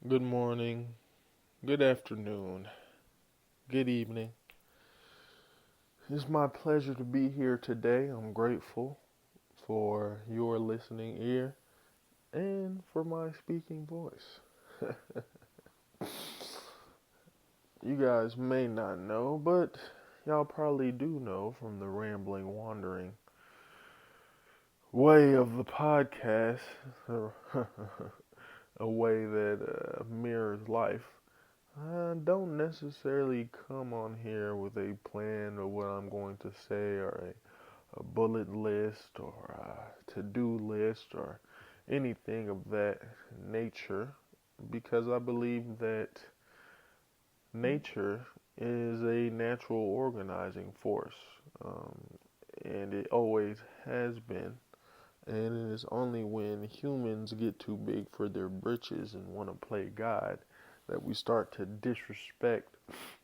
Good morning, good afternoon, good evening. It's my pleasure to be here today. I'm grateful for your listening ear and for my speaking voice. You guys may not know, but y'all probably do know from the rambling, wandering way of the podcast, a way that mirrors life. I don't necessarily come on here with a plan of what I'm going to say or a bullet list or a to-do list or anything of that nature because I believe that nature is a natural organizing force, um, and it always has been. And it is only when humans get too big for their britches and want to play God that we start to disrespect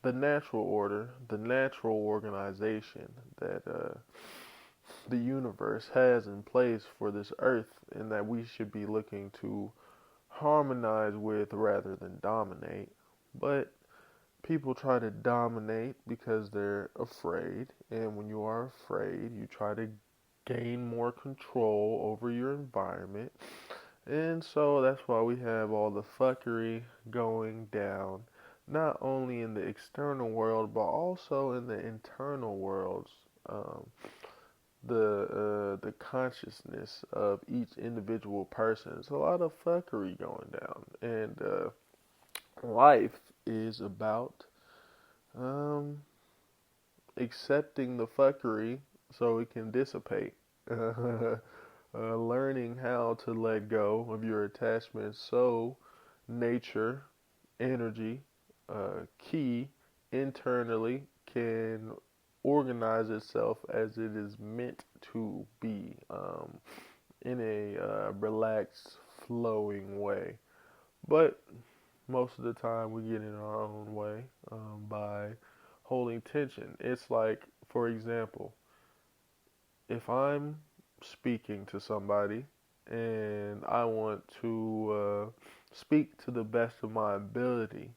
the natural order, the natural organization that the universe has in place for this earth, and that we should be looking to harmonize with rather than dominate. But people try to dominate because they're afraid, and when you are afraid, you try to gain more control over your environment. And so that's why we have all the fuckery going down, not only in the external world, but also in the internal worlds. Um, the consciousness of each individual person. There's a lot of fuckery going down, and life is about um, accepting the fuckery so it can dissipate. Learning how to let go of your attachments so nature, energy, key internally can organize itself as it is meant to be, in a relaxed, flowing way. But most of the time, we get in our own way by holding tension. It's like, for example, if I'm speaking to somebody and I want to speak to the best of my ability,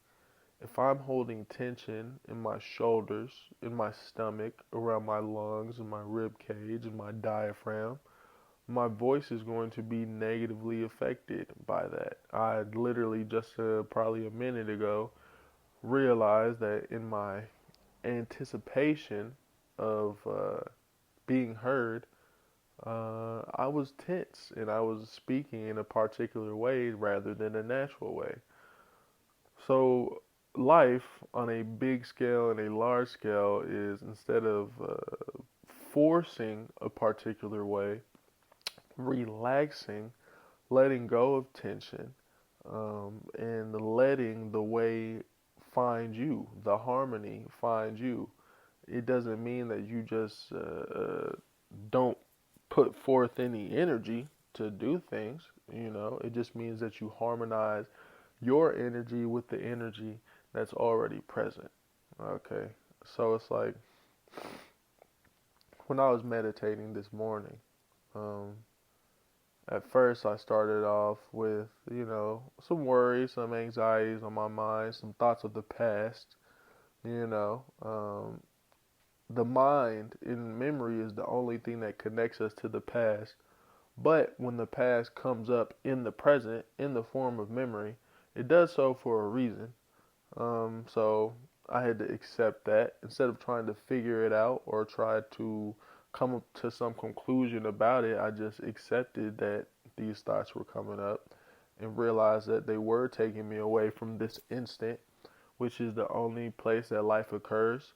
if I'm holding tension in my shoulders, in my stomach, around my lungs, in my rib cage, in my diaphragm, my voice is going to be negatively affected by that. I literally just probably a minute ago realized that in my anticipation of being heard, I was tense and I was speaking in a particular way rather than a natural way. So, life on a big scale and a large scale is instead of forcing a particular way, relaxing, letting go of tension, and letting the way find you, the harmony find you. It doesn't mean that you just don't put forth any energy to do things. It just means that you harmonize your energy with the energy that's already present. Okay, so it's like when I was meditating this morning, um, at first I started off with, some worries, some anxieties on my mind, some thoughts of the past, you know. The mind in memory is the only thing that connects us to the past. But when the past comes up in the present in the form of memory, it does so for a reason. So I had to accept that instead of trying to figure it out or try to come up to some conclusion about it. I just accepted that these thoughts were coming up and realized that they were taking me away from this instant, which is the only place that life occurs.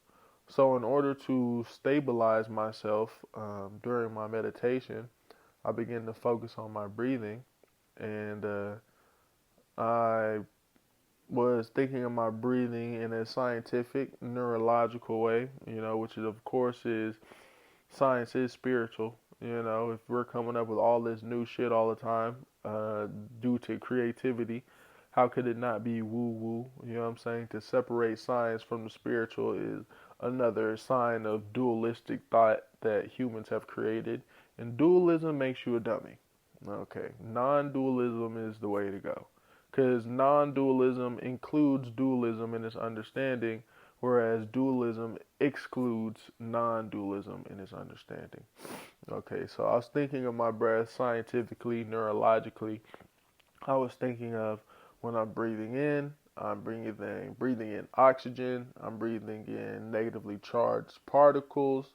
So, in order to stabilize myself during my meditation, I began to focus on my breathing, and I was thinking of my breathing in a scientific, neurological way, which is, of course, is science is spiritual. If we're coming up with all this new shit all the time due to creativity, how could it not be woo woo? You know what I'm saying? To separate science from the spiritual is another sign of dualistic thought that humans have created. And dualism makes you a dummy. Okay, non dualism is the way to go. because non-dualism includes dualism in its understanding, whereas dualism excludes non-dualism in its understanding. Okay, so I was thinking of my breath scientifically, neurologically. I was thinking of when I'm breathing in, I'm breathing in oxygen. I'm breathing in negatively charged particles.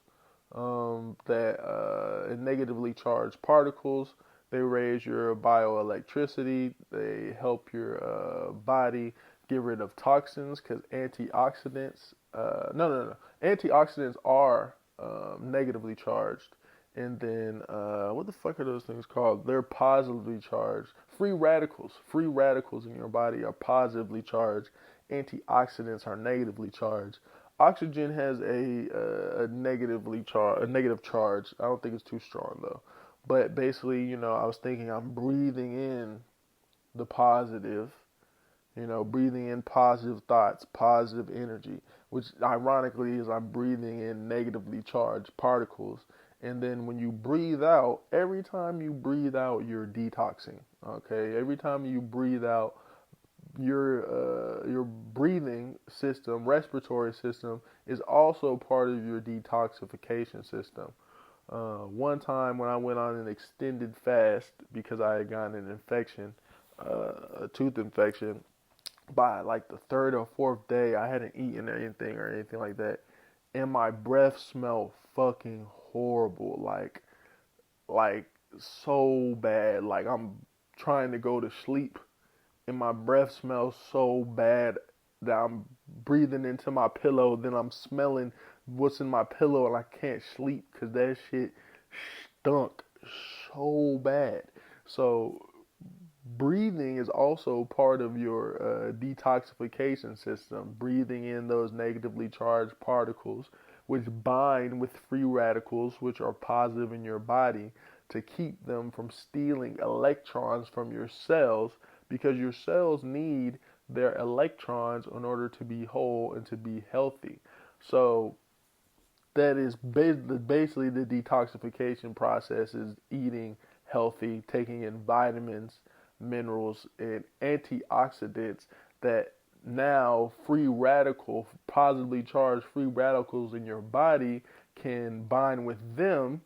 That negatively charged particles, they raise your bioelectricity. They help your body get rid of toxins because antioxidants. No. Antioxidants are negatively charged. And then what the fuck are those things called? They're positively charged. Free radicals. Free radicals in your body are positively charged. Antioxidants are negatively charged. Oxygen has a negative charge. I don't think it's too strong though. But basically, I was thinking I'm breathing in the positive, breathing in positive thoughts, positive energy, which ironically is I'm breathing in negatively charged particles. And then when you breathe out, every time you breathe out, you're detoxing. Okay, every time you breathe out, your breathing system, respiratory system, is also part of your detoxification system. One time when I went on an extended fast because I had gotten an infection, a tooth infection, by like the third or fourth day, I hadn't eaten anything like that, and my breath smelled fucking horrible, like so bad. Like I'm trying to go to sleep and my breath smells so bad that I'm breathing into my pillow, then I'm smelling what's in my pillow and I can't sleep because that shit stunk so bad. So breathing is also part of your detoxification system. Breathing in those negatively charged particles, which bind with free radicals, which are positive in your body, to keep them from stealing electrons from your cells, because your cells need their electrons in order to be whole and to be healthy. So that is basically the detoxification process is eating healthy, taking in vitamins, minerals, and antioxidants that now positively charged free radicals in your body can bind with them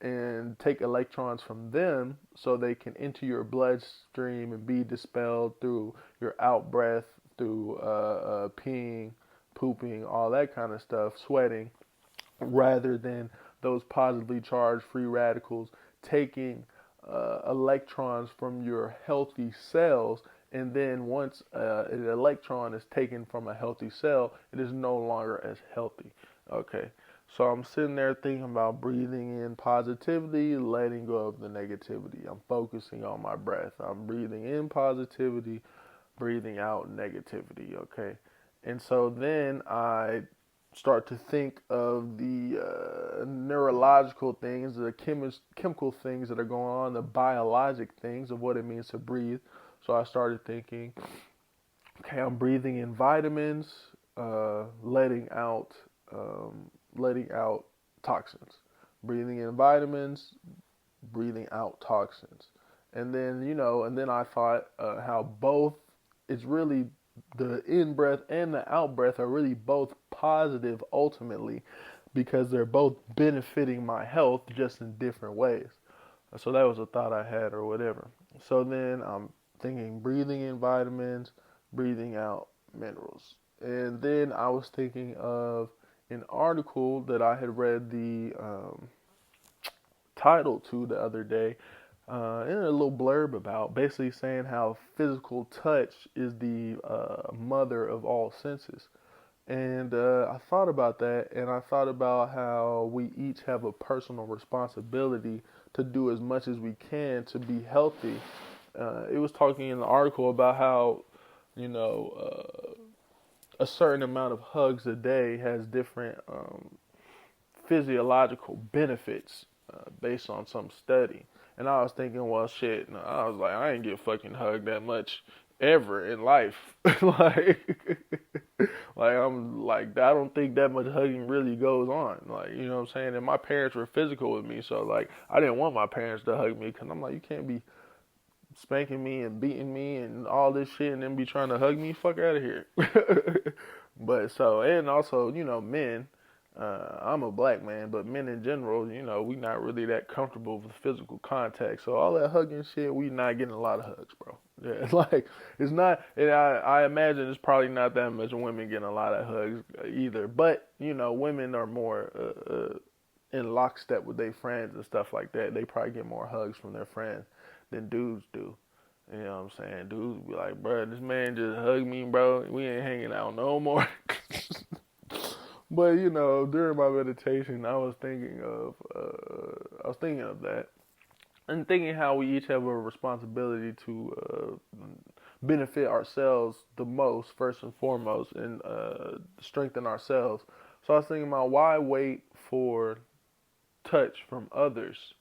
and take electrons from them so they can enter your bloodstream and be dispelled through your out breath, through peeing, pooping, all that kind of stuff, sweating, rather than those positively charged free radicals taking electrons from your healthy cells. And then once an electron is taken from a healthy cell, it is no longer as healthy. Okay, so I'm sitting there thinking about breathing in positivity, letting go of the negativity. I'm focusing on my breath. I'm breathing in positivity, breathing out negativity. Okay, and so then I start to think of the neurological things, the chemical things that are going on, the biologic things of what it means to breathe. So I started thinking, okay, I'm breathing in vitamins, letting out toxins. Breathing in vitamins, breathing out toxins. And then, and then I thought how both, it's really the in breath and the out breath are really both positive ultimately because they're both benefiting my health just in different ways. So that was a thought I had or whatever. So then I'm thinking breathing in vitamins, breathing out minerals. And then I was thinking of an article that I had read the title to the other day, in a little blurb about, basically saying how physical touch is the mother of all senses. And I thought about that, and I thought about how we each have a personal responsibility to do as much as we can to be healthy. It was talking in the article about how, a certain amount of hugs a day has different physiological benefits based on some study. And I was thinking, well, shit. I was like, I ain't get fucking hugged that much ever in life. like I'm like, I don't think that much hugging really goes on. Like, you know what I'm saying? And my parents were physical with me, so like, I didn't want my parents to hug me because I'm like, you can't be spanking me and beating me and all this shit and then be trying to hug me, fuck out of here. But so, and also, men, I'm a black man, but men in general, we not really that comfortable with physical contact. So all that hugging shit, we not getting a lot of hugs, bro. Yeah, it's like, it's not, and I imagine it's probably not that much women getting a lot of hugs either. But, women are more in lockstep with their friends and stuff like that. They probably get more hugs from their friends than dudes do. You know what I'm saying? Dudes be like, bro, this man just hugged me, bro. We ain't hanging out no more. But during my meditation, I was thinking of that, and thinking how we each have a responsibility to benefit ourselves the most, first and foremost, and strengthen ourselves. So I was thinking about, why wait for touch from others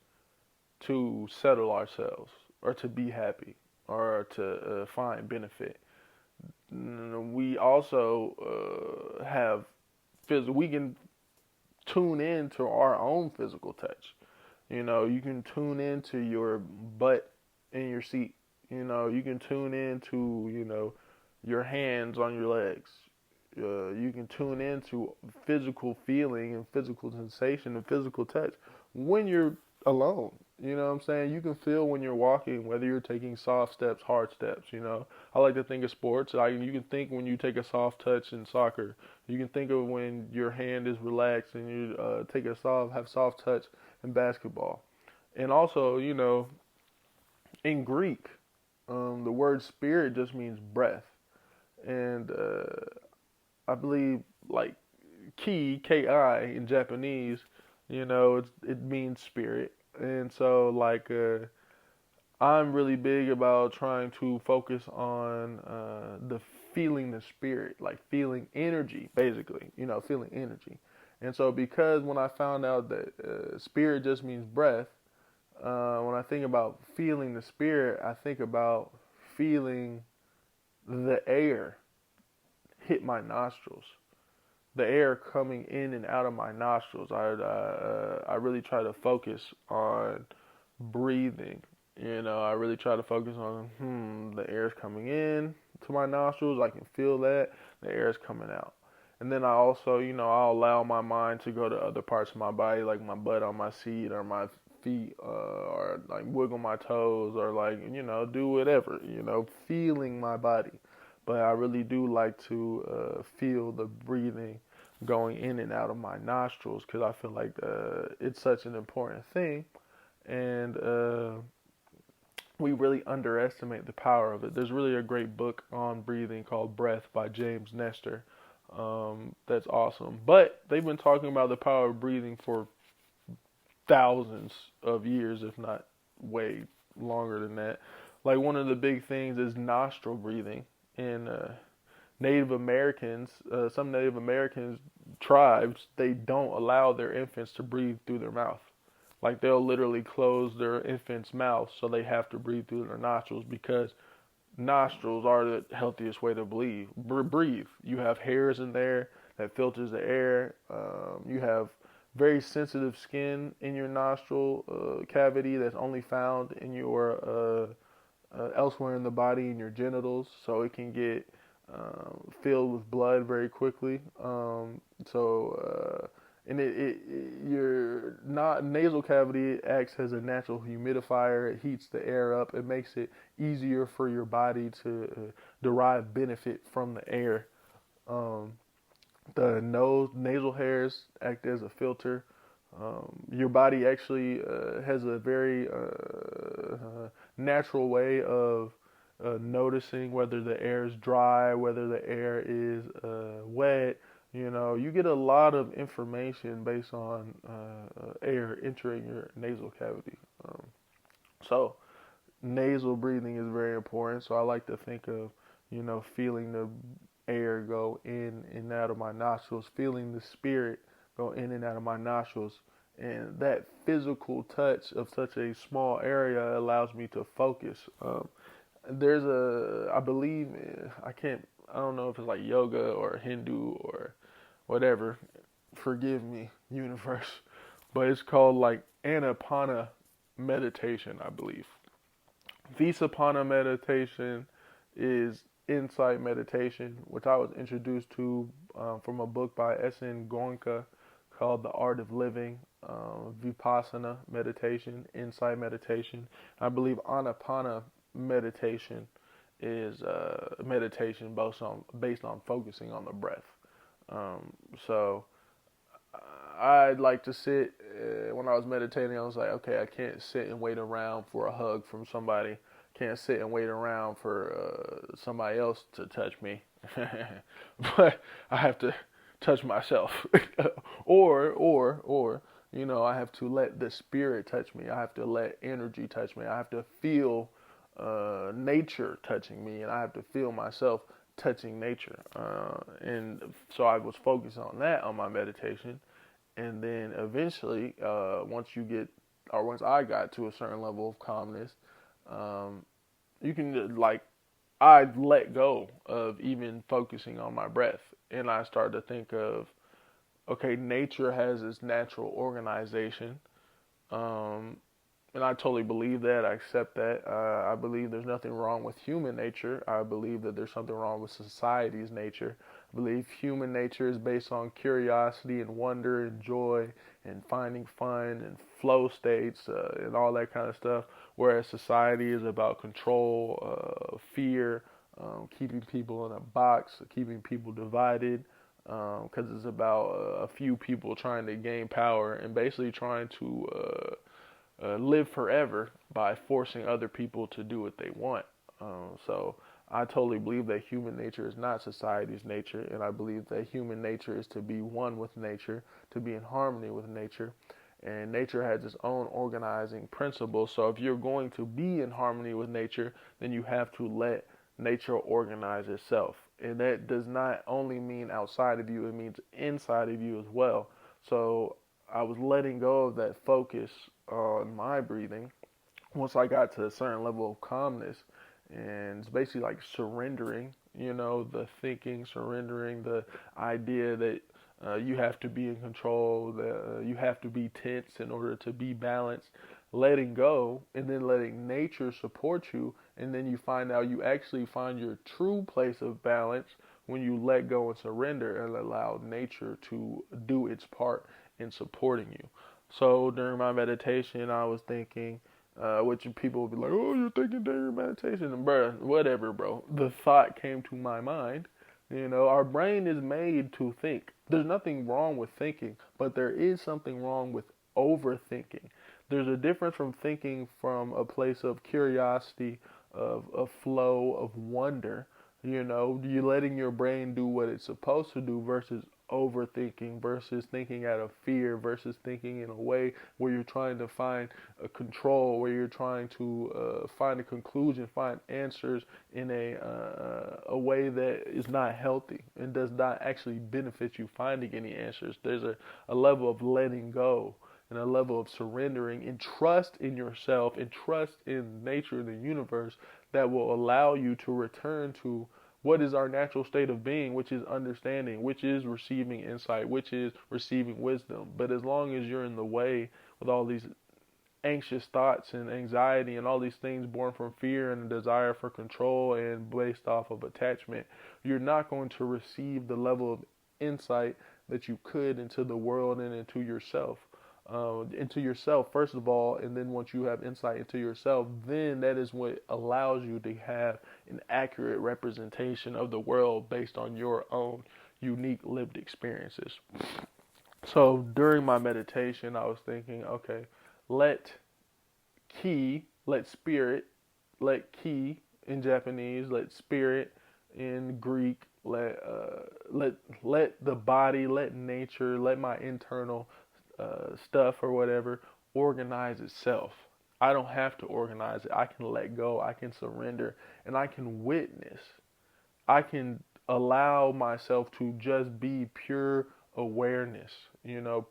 to settle ourselves, or to be happy, or to find benefit. We also have physical. We can tune in to our own physical touch. You can tune into your butt in your seat. You can tune into your hands on your legs. You can tune into physical feeling and physical sensation and physical touch when you're alone. You know what I'm saying? You can feel when you're walking, whether you're taking soft steps, hard steps. I like to think of sports. You can think when you take a soft touch in soccer. You can think of when your hand is relaxed and you have soft touch in basketball. And also, in Greek, the word spirit just means breath. And I believe, like, ki in Japanese, it means spirit. And so, like, I'm really big about trying to focus on the feeling the spirit, like feeling energy, basically, feeling energy. And so, because when I found out that spirit just means breath, when I think about feeling the spirit, I think about feeling the air hit my nostrils, the air coming in and out of my nostrils. I really try to focus on breathing. I really try to focus on the air's coming in to my nostrils. I can feel that the air is coming out. And then I also, I'll allow my mind to go to other parts of my body, like my butt on my seat, or my feet, or like wiggle my toes, or like, do whatever, feeling my body. But I really do like to feel the breathing going in and out of my nostrils, because I feel like it's such an important thing. And we really underestimate the power of it. There's really a great book on breathing called Breath by James Nestor. That's awesome. But they've been talking about the power of breathing for thousands of years, if not way longer than that. Like, one of the big things is nostril breathing. And Native Americans, some Native Americans tribes, they don't allow their infants to breathe through their mouth. Like, they'll literally close their infant's mouth so they have to breathe through their nostrils, because nostrils are the healthiest way to breathe. You have hairs in there that filters the air. You have very sensitive skin in your nostril cavity that's only found in your elsewhere in the body, in your genitals, so it can get filled with blood very quickly. And your not nasal cavity acts as a natural humidifier. It heats the air up. It makes it easier for your body to derive benefit from the air. The nasal hairs act as a filter. Your body actually has a very natural way of noticing whether the air is dry, whether the air is wet. You get a lot of information based on air entering your nasal cavity. So nasal breathing is very important. So I like to think of, feeling the air go in and out of my nostrils, feeling the spirit go in and out of my nostrils. And that physical touch of such a small area allows me to focus. I believe, I don't know if it's like yoga or Hindu or whatever. Forgive me, universe. But it's called like Anapana meditation, I believe. Visapana meditation is insight meditation, which I was introduced to from a book by S.N. Goenka called The Art of Living. Vipassana meditation, insight meditation. I believe Anapana meditation is meditation based on focusing on the breath. Um, so I'd like to sit. When I was meditating, I was like, okay, I can't sit and wait around for a hug from somebody. Can't sit and wait around for somebody else to touch me. But I have to touch myself, or I have to let the spirit touch me. I have to let energy touch me. I have to feel nature touching me, and I have to feel myself touching nature. And so I was focused on that on my meditation, and then eventually, once I got to a certain level of calmness, um, you can like I let go of even focusing on my breath, and I started to think of, okay, nature has its natural organization. Um, and I totally believe that. I accept that. I believe there's nothing wrong with human nature. I believe that there's something wrong with society's nature. I believe human nature is based on curiosity and wonder and joy and finding fun and flow states and all that kind of stuff. Whereas society is about control, fear, keeping people in a box, keeping people divided. Because it's about a few people trying to gain power and basically trying to live forever by forcing other people to do what they want. So I totally believe that human nature is not society's nature, and I believe that human nature is to be one with nature, to be in harmony with nature. And nature has its own organizing principles. So if you're going to be in harmony with nature, then you have to let nature organize itself. And that does not only mean outside of you, it means inside of you as well. So I was letting go of that focus on my breathing once I got to a certain level of calmness. And it's basically like surrendering, the thinking, surrendering the idea that you have to be in control, that you have to be tense in order to be balanced, letting go, and then letting nature support you. And then you find out you actually find your true place of balance when you let go and surrender and allow nature to do its part in supporting you. So during my meditation, I was thinking, which people would be like, "Oh, you're thinking during your meditation," and bro, whatever, bro. The thought came to my mind. Our brain is made to think. There's nothing wrong with thinking, but there is something wrong with overthinking. There's a difference from thinking from a place of curiosity, of flow, of wonder. You letting your brain do what it's supposed to do versus overthinking, versus thinking out of fear, versus thinking in a way where you're trying to find a control, where you're trying to find a conclusion, find answers in a way that is not healthy and does not actually benefit you finding any answers. There's a level of letting go and a level of surrendering and trust in yourself and trust in nature and the universe that will allow you to return to what is our natural state of being, which is understanding, which is receiving insight, which is receiving wisdom. But as long as you're in the way with all these anxious thoughts and anxiety and all these things born from fear and a desire for control and based off of attachment, you're not going to receive the level of insight that you could into the world and into yourself first of all, and then once you have insight into yourself, then that is what allows you to have an accurate representation of the world based on your own unique lived experiences. So during my meditation, I was thinking, okay, let let spirit, let ki in Japanese, let spirit in Greek, let the body, let nature, let my internal stuff or whatever organize itself. I don't have to organize it. I can let go. I can surrender, and I can witness. I can allow myself to just be pure awareness,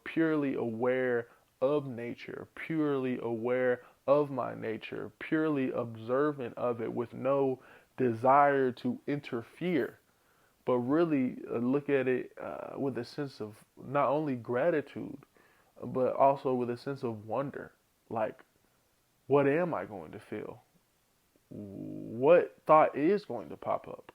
purely aware of nature, purely aware of my nature, purely observant of it with no desire to interfere, but really look at it with a sense of not only gratitude, but also with a sense of wonder. Like, what am I going to feel? what thought is going to pop up?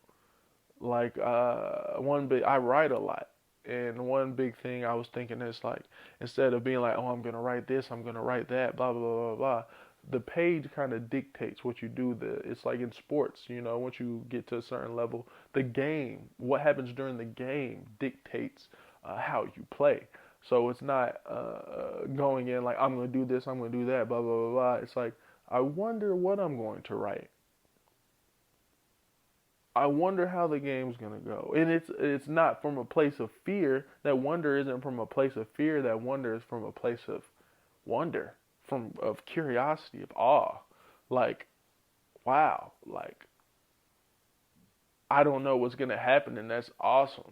Like I write a lot, and one big thing I was thinking is like, instead of being like, oh, I'm gonna write this, I'm gonna write that, blah blah blah blah blah. The page kind of dictates what you do. It's like in sports, once you get to a certain level, the game, what happens during the game dictates how you play. So it's not going in like, I'm gonna do this, I'm gonna do that, blah blah blah blah. It's like, I wonder what I'm going to write. I wonder how the game's gonna go. And it's not from a place of fear. That wonder isn't from a place of fear. That wonder is from a place of wonder, from of curiosity, of awe. Like, wow, like I don't know what's gonna happen, and that's awesome.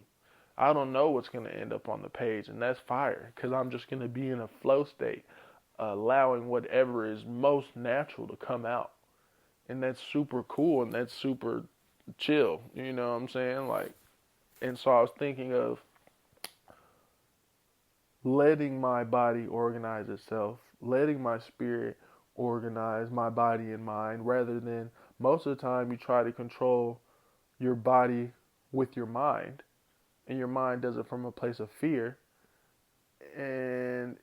I don't know what's gonna end up on the page, and that's fire, because I'm just gonna be in a flow state, allowing whatever is most natural to come out. And that's super cool, and that's super chill, you know what I'm saying? Like, and so I was thinking of letting my body organize itself, letting my spirit organize my body and mind, rather than most of the time you try to control your body with your mind, and your mind does it from a place of fear, and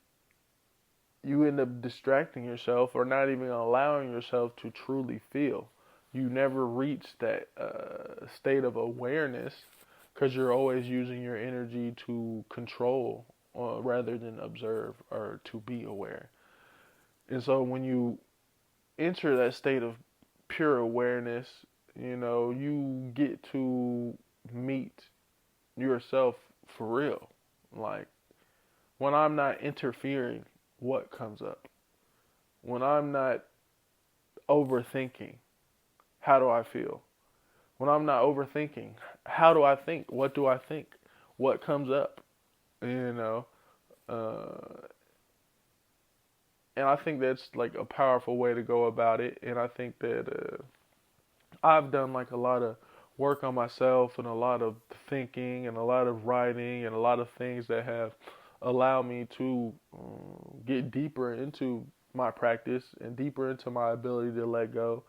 you end up distracting yourself or not even allowing yourself to truly feel. You never reach that state of awareness because you're always using your energy to control rather than observe or to be aware. And so when you enter that state of pure awareness, you get to meet yourself for real. Like, when I'm not interfering, what comes up? When I'm not overthinking, how do I feel? When I'm not overthinking, how do I think? What do I think? What comes up? You know, uh, and I think that's like a powerful way to go about it. And I think that I've done like a lot of work on myself and a lot of thinking and a lot of writing and a lot of things that have allowed me to get deeper into my practice and deeper into my ability to let go.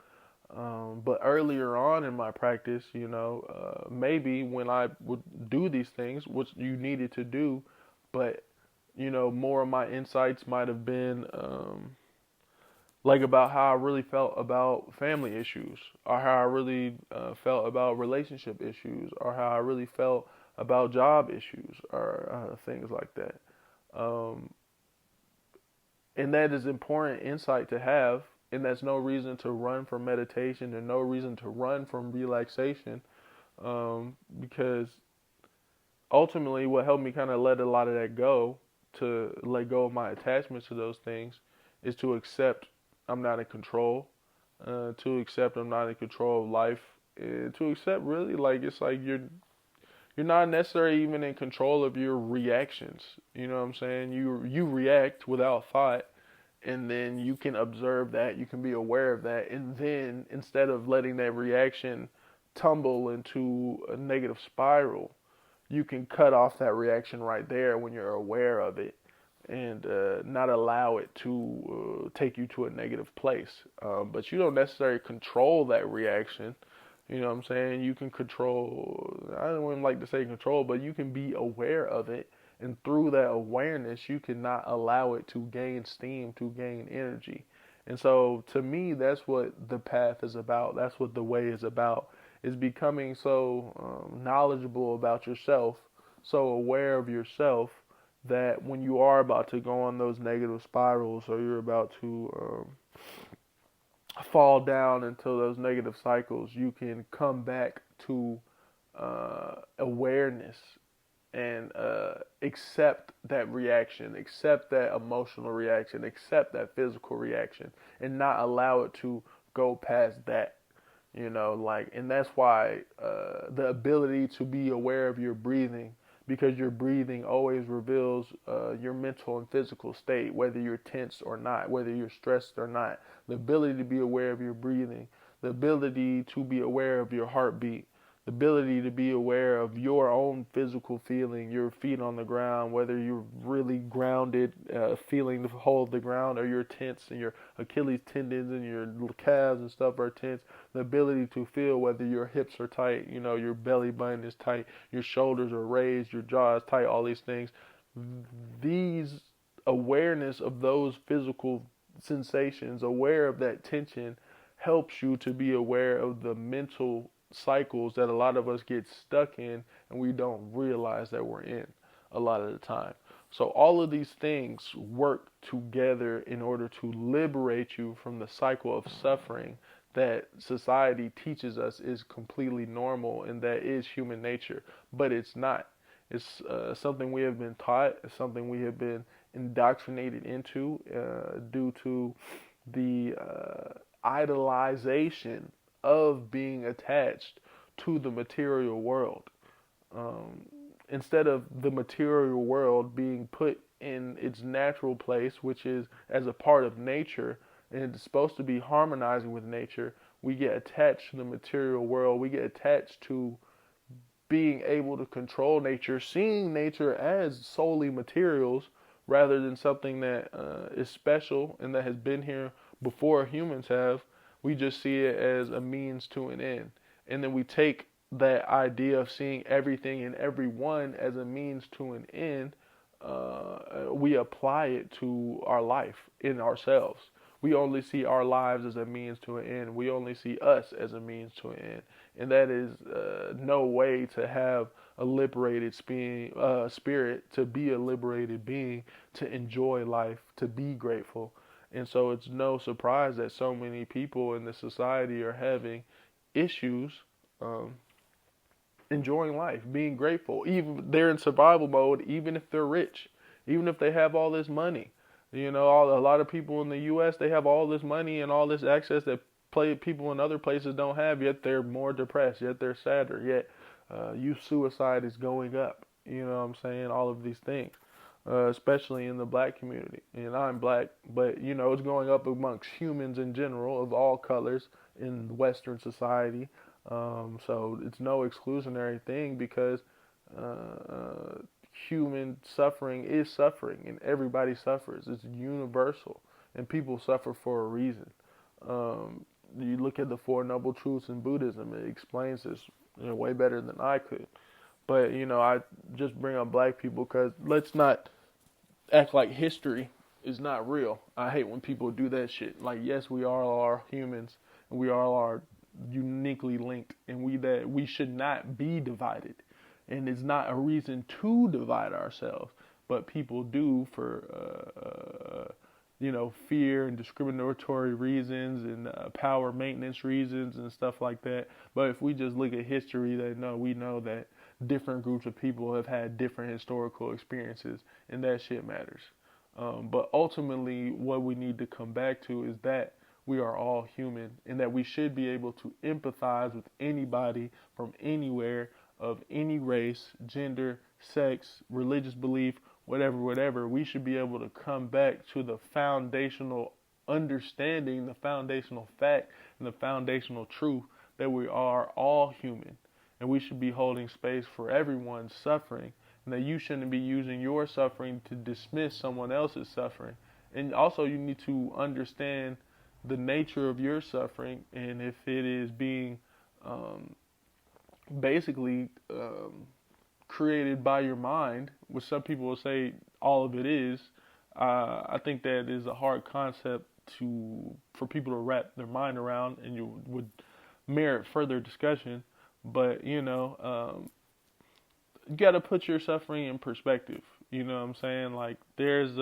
But earlier on in my practice, maybe when I would do these things, which you needed to do, but more of my insights might have been like about how I really felt about family issues, or how I really felt about relationship issues, or how I really felt about job issues, or things like that. Um, and that is important insight to have, and that's no reason to run from meditation and no reason to run from relaxation, because ultimately what helped me kind of let a lot of that go, to let go of my attachments to those things, is to accept I'm not in control, to accept I'm not in control of life, and to accept really, like, it's like you're not necessarily even in control of your reactions. You know what I'm saying? You react without thought, and then you can observe that, you can be aware of that, and then instead of letting that reaction tumble into a negative spiral, you can cut off that reaction right there when you're aware of it, and not allow it to take you to a negative place. But you don't necessarily control that reaction. You know what I'm saying? You can control, I don't even like to say control, but you can be aware of it. And through that awareness, you cannot allow it to gain steam, to gain energy. And so to me, that's what the path is about. That's what the way is about, is becoming so knowledgeable about yourself, so aware of yourself, that when you are about to go on those negative spirals, or you're about to fall down into those negative cycles, you can come back to awareness, and accept that reaction, accept that emotional reaction, accept that physical reaction, and not allow it to go past that. Like, and that's why the ability to be aware of your breathing, because your breathing always reveals your mental and physical state, whether you're tense or not, whether you're stressed or not. The ability to be aware of your breathing, the ability to be aware of your heartbeat, The ability to be aware of your own physical feeling, your feet on the ground, whether you're really grounded, feeling the whole of the ground, or you're tense and your Achilles tendons and your calves and stuff are tense. The ability to feel whether your hips are tight, your belly button is tight, your shoulders are raised, your jaw is tight, all these things. These awareness of those physical sensations, aware of that tension, helps you to be aware of the mental cycles that a lot of us get stuck in and we don't realize that we're in a lot of the time. So all of these things work together in order to liberate you from the cycle of suffering that society teaches us is completely normal and that is human nature, but it's not. It's something we have been taught. It's something we have been indoctrinated into due to the idolization of being attached to the material world. Um, Instead of the material world being put in its natural place, which is as a part of nature, and it's supposed to be harmonizing with nature, we get attached to the material world. We get attached to being able to control nature, seeing nature as solely materials rather than something that is special and that has been here before humans have. We just see it as a means to an end. And then we take that idea of seeing everything and everyone as a means to an end, we apply it to our life in ourselves. We only see our lives as a means to an end. We only see us as a means to an end. And that is no way to have a liberated spirit, to be a liberated being, to enjoy life, to be grateful. And so it's no surprise that so many people in the society are having issues um, enjoying life, being grateful. Even they're in survival mode, even if they're rich, even if they have all this money. A lot of people in the U.S. they have all this money and all this access that people in other places don't have. Yet they're more depressed. Yet they're sadder. Yet youth suicide is going up. You know what I'm saying? All of these things, especially in the black community. And I'm black, but it's going up amongst humans in general of all colors in Western society. So it's no exclusionary thing because human suffering is suffering and everybody suffers. It's universal and people suffer for a reason. You look at the Four Noble Truths in Buddhism, it explains this way better than I could. But, I just bring up black people because let's not act like history is not real. I hate when people do that shit. Like, yes, we all are humans and we all are uniquely linked, and we should not be divided, and it's not a reason to divide ourselves, but people do for fear and discriminatory reasons and power maintenance reasons and stuff like that. But if we just look at history, we know that different groups of people have had different historical experiences, and that shit matters. But ultimately, what we need to come back to is that we are all human and that we should be able to empathize with anybody from anywhere of any race, gender, sex, religious belief, whatever. We should be able to come back to the foundational understanding, the foundational fact, and the foundational truth that we are all human. And we should be holding space for everyone's suffering, and that you shouldn't be using your suffering to dismiss someone else's suffering. And also, you need to understand the nature of your suffering, and if it is being basically created by your mind, which some people will say all of it is. I think that is a hard concept for people to wrap their mind around, and you would merit further discussion. But you got to put your suffering in perspective. You know what I'm saying? Like there's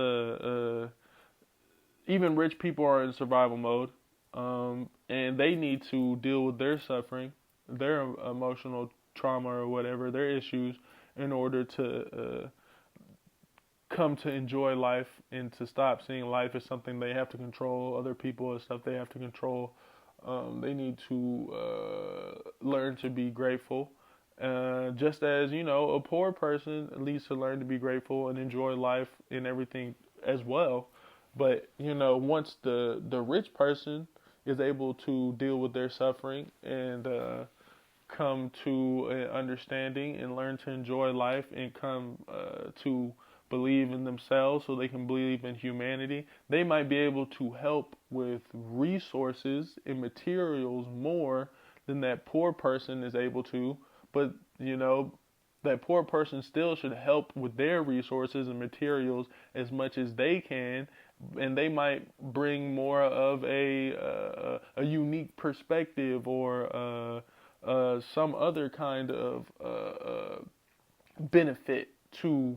even rich people are in survival mode, and they need to deal with their suffering, their emotional trauma or whatever, their issues, in order to come to enjoy life and to stop seeing life as something they have to control, other people as stuff they have to control. They need to learn to be grateful. Just as, a poor person needs to learn to be grateful and enjoy life and everything as well. But, once the rich person is able to deal with their suffering and come to an understanding and learn to enjoy life and come to believe in themselves so they can believe in humanity, they might be able to help with resources and materials more than that poor person is able to. But, that poor person still should help with their resources and materials as much as they can, and they might bring more of a unique perspective or some other kind of benefit to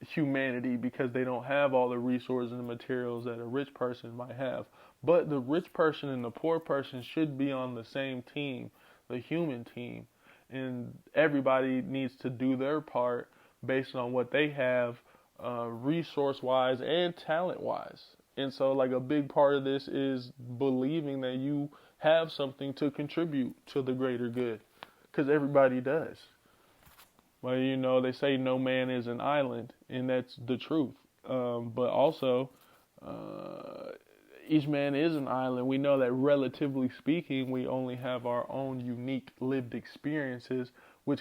humanity because they don't have all the resources and materials that a rich person might have. But the rich person and the poor person should be on the same team, the human team, and everybody needs to do their part based on what they have, resource-wise and talent-wise. And so, like, a big part of this is believing that you have something to contribute to the greater good, because everybody does. Well, they say no man is an island, and that's the truth. But also, each man is an island. We know that relatively speaking, we only have our own unique lived experiences, which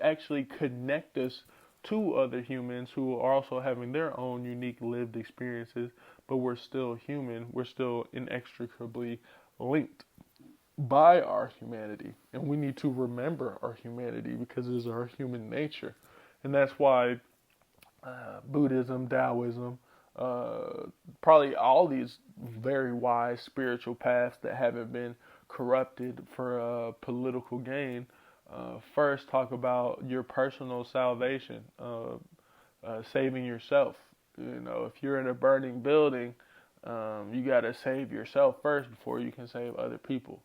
actually connect us to other humans who are also having their own unique lived experiences, but we're still human. We're still inextricably linked by our humanity, and we need to remember our humanity because it is our human nature. And that's why Buddhism, Taoism, probably all these very wise spiritual paths that haven't been corrupted for political gain, first talk about your personal salvation, saving yourself. If you're in a burning building, you got to save yourself first before you can save other people.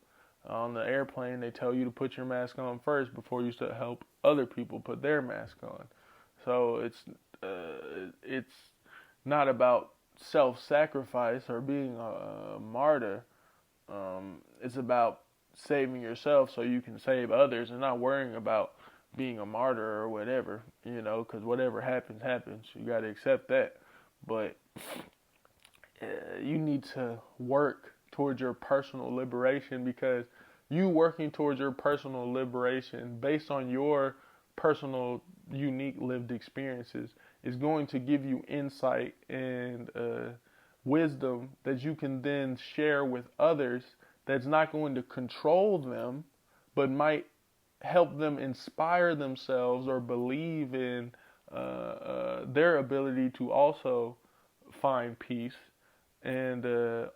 On the airplane, they tell you to put your mask on first before you start help other people put their mask on. So it's not about self-sacrifice or being a martyr. It's about saving yourself so you can save others, and not worrying about being a martyr or whatever. Because whatever happens, happens. You got to accept that. But you need to work towards your personal liberation, because you working towards your personal liberation based on your personal unique lived experiences is going to give you insight and wisdom that you can then share with others, that's not going to control them but might help them inspire themselves or believe in their ability to also find peace. And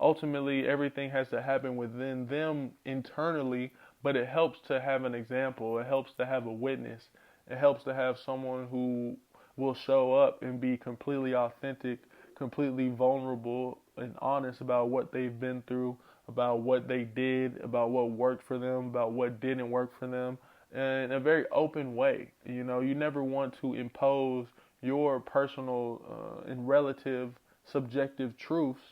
ultimately, everything has to happen within them internally, but it helps to have an example. It helps to have a witness. It helps to have someone who will show up and be completely authentic, completely vulnerable, and honest about what they've been through, about what they did, about what worked for them, about what didn't work for them, in a very open way. You never want to impose your personal and relative subjective truths,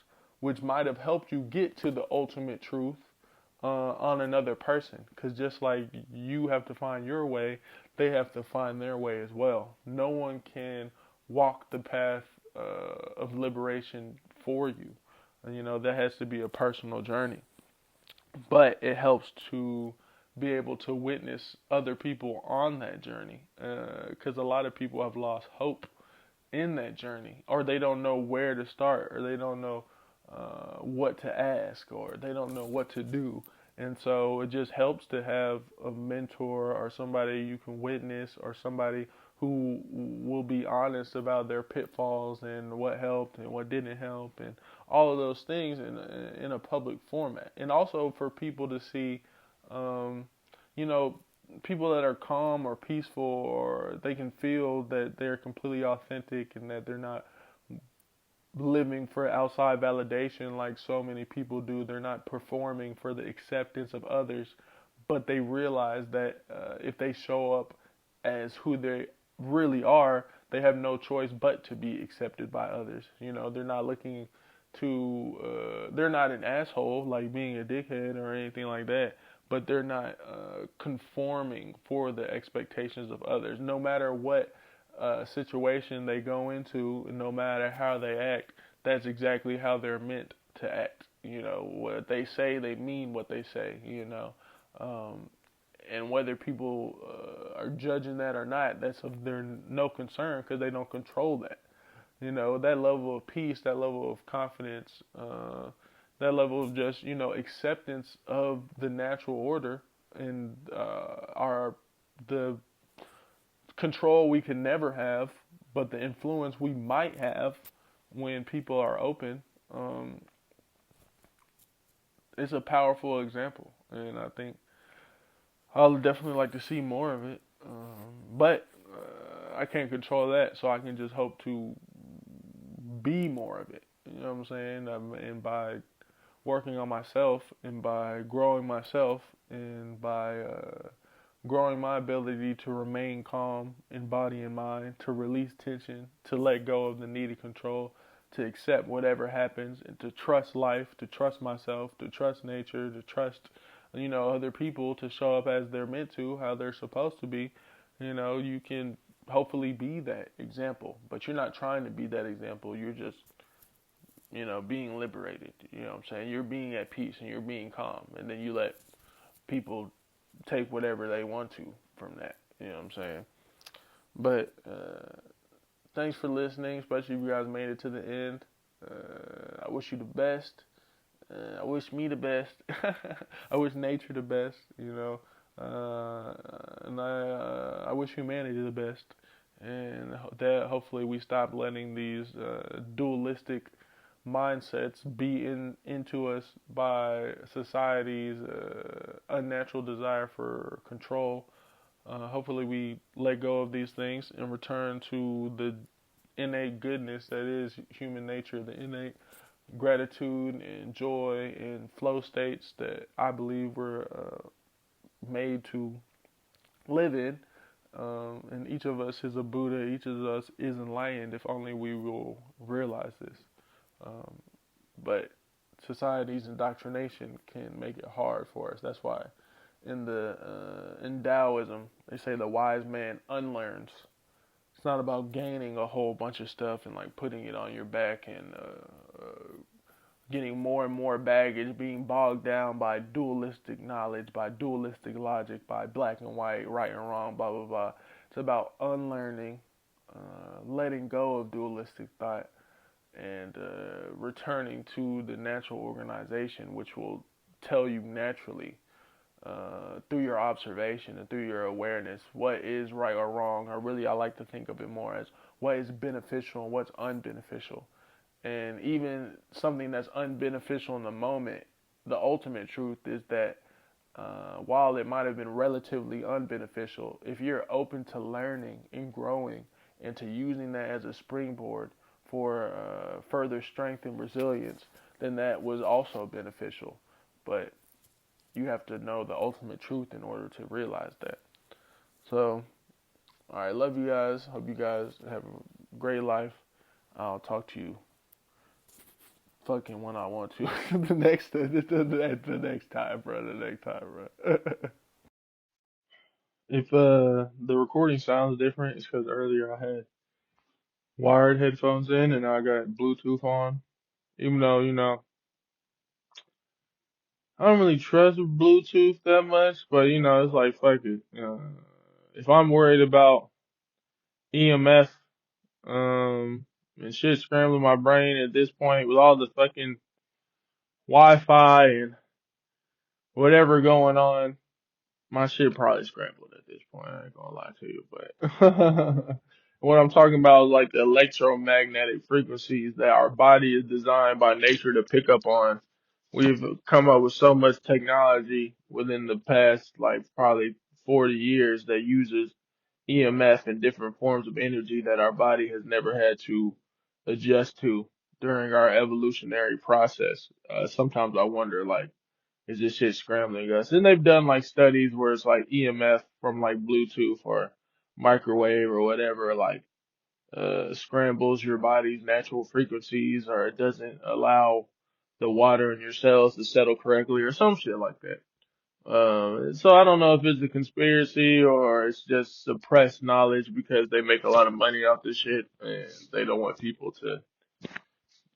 which might have helped you get to the ultimate truth, on another person. Because just like you have to find your way, they have to find their way as well. No one can walk the path of liberation for you. And, that has to be a personal journey. But it helps to be able to witness other people on that journey, because a lot of people have lost hope in that journey, or they don't know where to start, or they don't know what to ask, or they don't know what to do. And so it just helps to have a mentor or somebody you can witness, or somebody who will be honest about their pitfalls and what helped and what didn't help, and all of those things in a public format. And also for people to see, people that are calm or peaceful, or they can feel that they're completely authentic and that they're not living for outside validation like so many people do. They're not performing for the acceptance of others, but they realize that if they show up as who they really are, they have no choice but to be accepted by others. They're not looking to, they're not an asshole, like being a dickhead or anything like that, but they're not conforming for the expectations of others. No matter what situation they go into, no matter how they act, that's exactly how they're meant to act. What they say, they mean what they say. and whether people are judging that or not, that's of their no concern because they don't control that. You know, that level of peace, that level of confidence, that level of just, you know, acceptance of the natural order and our the control we can never have, but the influence we might have when people are open. Um, it's a powerful example, and I think I'll definitely like to see more of it. But I can't control that, so I can just hope to be more of it. You know what I'm saying? And by working on myself, and by growing myself, and by growing my ability to remain calm in body and mind, to release tension, to let go of the needed control, to accept whatever happens, and to trust life, to trust myself, to trust nature, to trust, you know, other people to show up as they're meant to, how they're supposed to be. You know, you can hopefully be that example, but you're not trying to be that example. You're just, you know, being liberated. You know what I'm saying? You're being at peace and you're being calm, and then you let people take whatever they want to from that. You know what I'm saying? But thanks for listening, especially if you guys made it to the end. I wish you the best. I wish me the best. I wish nature the best. You know, and I wish humanity the best. And that hopefully we stop letting these dualistic mindsets be into us by society's unnatural desire for control. Hopefully, we let go of these things and return to the innate goodness that is human nature, the innate gratitude and joy and flow states that I believe we're made to live in. And each of us is a Buddha, each of us is enlightened if only we will realize this. Um, but society's indoctrination can make it hard for us. That's why in Taoism they say the wise man unlearns. It's not about gaining a whole bunch of stuff and like putting it on your back and getting more and more baggage, being bogged down by dualistic knowledge, by dualistic logic, by black and white, right and wrong, blah blah blah. It's about unlearning, letting go of dualistic thought, and returning to the natural organization, which will tell you naturally through your observation and through your awareness what is right or wrong. Or really, I like to think of it more as what is beneficial and what's unbeneficial. And even something that's unbeneficial in the moment, the ultimate truth is that while it might have been relatively unbeneficial, if you're open to learning and growing and to using that as a springboard for further strength and resilience, then that was also beneficial. But you have to know the ultimate truth in order to realize that. So, all right, love you guys. Hope you guys have a great life. I'll talk to you fucking when I want to. The next time, bro. The next time, bro. If the recording sounds different, it's because earlier I had wired headphones in and I got Bluetooth on. Even though, you know, I don't really trust Bluetooth that much, but you know, it's like fuck it. If I'm worried about EMF, and shit scrambling my brain at this point with all the fucking Wi-Fi and whatever going on, my shit probably scrambled at this point. I ain't gonna lie to you, but what I'm talking about is like the electromagnetic frequencies that our body is designed by nature to pick up on. We've come up with so much technology within the past, like probably 40 years that uses EMF and different forms of energy that our body has never had to adjust to during our evolutionary process. Sometimes I wonder, like, is this shit scrambling us? And they've done like studies where it's like EMF from like Bluetooth or microwave or whatever, like, scrambles your body's natural frequencies, or it doesn't allow the water in your cells to settle correctly or some shit like that. So I don't know if it's a conspiracy or it's just suppressed knowledge because they make a lot of money off this shit and they don't want people to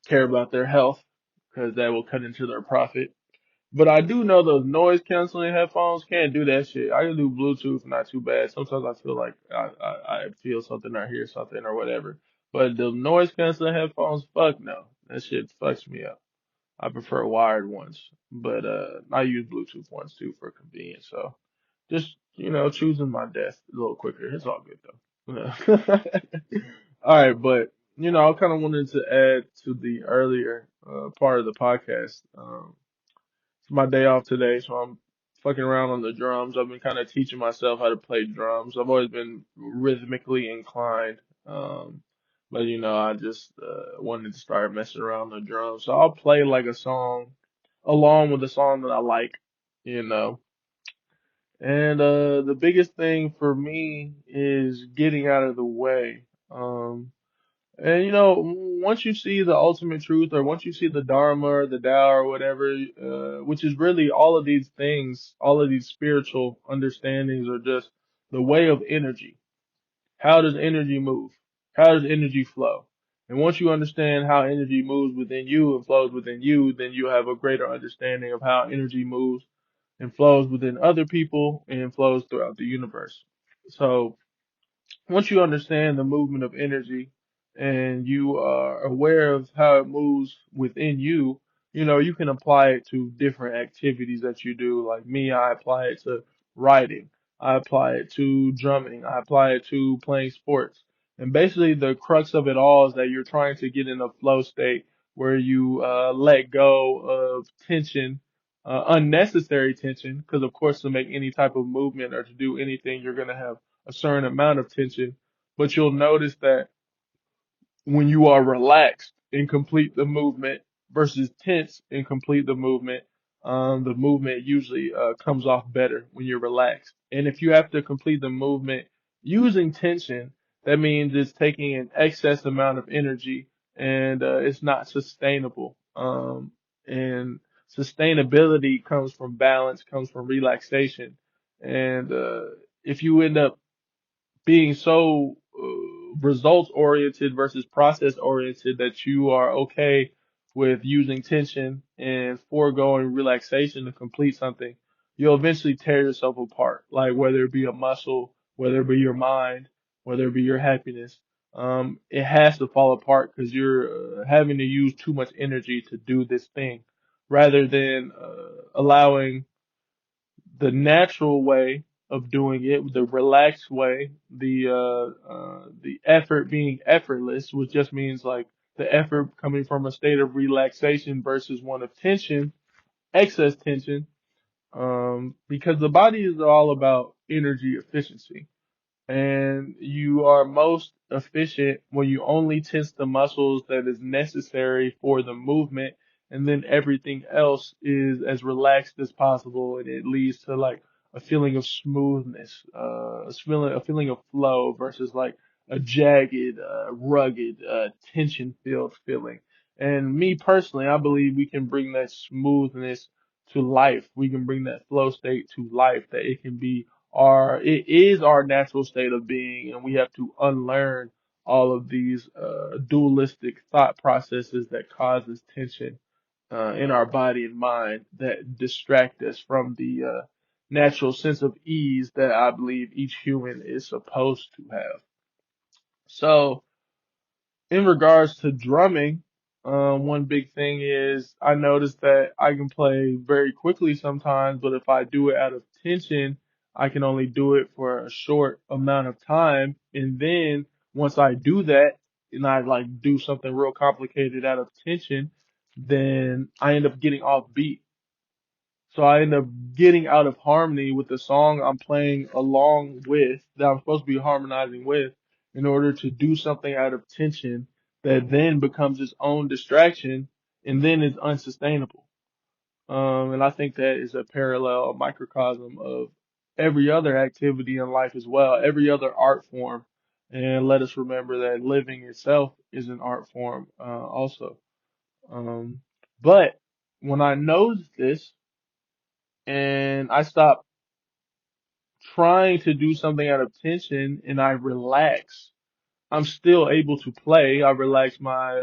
care about their health because that will cut into their profit. But I do know those noise canceling headphones can't do that shit. I can do Bluetooth, not too bad. Sometimes I feel like I feel something or hear something or whatever. But the noise canceling headphones, fuck no. That shit fucks me up. I prefer wired ones, but I use Bluetooth ones too for convenience. So just choosing my desk a little quicker. It's all good though. All right, but I kind of wanted to add to the earlier part of the podcast. It's my day off today, so I'm fucking around on the drums. I've been kind of teaching myself how to play drums. I've always been rhythmically inclined, but I just wanted to start messing around the drums. So I'll play like a song along with a song that I like, you know. And the biggest thing for me is getting out of the way. And once you see the ultimate truth, or once you see the Dharma or the Tao or whatever, which is really all of these things, all of these spiritual understandings are just the way of energy. How does energy move? How does energy flow? And once you understand how energy moves within you and flows within you, then you have a greater understanding of how energy moves and flows within other people and flows throughout the universe. So, once you understand the movement of energy and you are aware of how it moves within you, you can apply it to different activities that you do. Like me, I apply it to writing. I apply it to drumming. I apply it to playing sports. And basically the crux of it all is that you're trying to get in a flow state where you let go of tension, unnecessary tension, because of course to make any type of movement or to do anything, you're going to have a certain amount of tension, but you'll notice that when you are relaxed and complete the movement versus tense and complete the movement usually comes off better when you're relaxed. And if you have to complete the movement using tension, that means it's taking an excess amount of energy and it's not sustainable. And sustainability comes from balance, comes from relaxation. And if you end up being so results oriented versus process oriented that you are okay with using tension and foregoing relaxation to complete something, you'll eventually tear yourself apart. Like whether it be a muscle, whether it be your mind, whether it be your happiness, it has to fall apart because you're having to use too much energy to do this thing, rather than allowing the natural way of doing it, the relaxed way, the effort being effortless, which just means like the effort coming from a state of relaxation versus one of tension, excess tension, because the body is all about energy efficiency. And you are most efficient when you only tense the muscles that is necessary for the movement, and then everything else is as relaxed as possible, and it leads to like a feeling of smoothness, a feeling of flow versus like a jagged, rugged, tension-filled feeling. And me personally, I believe we can bring that smoothness to life. We can bring that flow state to life, that it is our natural state of being, and we have to unlearn all of these dualistic thought processes that causes tension in our body and mind that distract us from the natural sense of ease that I believe each human is supposed to have. So in regards to drumming, one big thing is I noticed that I can play very quickly sometimes, but if I do it out of tension, I can only do it for a short amount of time. And then once I do that and I like do something real complicated out of tension, then I end up getting off beat. So I end up getting out of harmony with the song I'm playing along with, that I'm supposed to be harmonizing with, in order to do something out of tension that then becomes its own distraction and then is unsustainable. And I think that is a parallel, a microcosm of every other activity in life as well, every other art form. And let us remember that living itself is an art form, also. Um, but when I noticed this, and I stop trying to do something out of tension and I relax, I'm still able to play. I relax my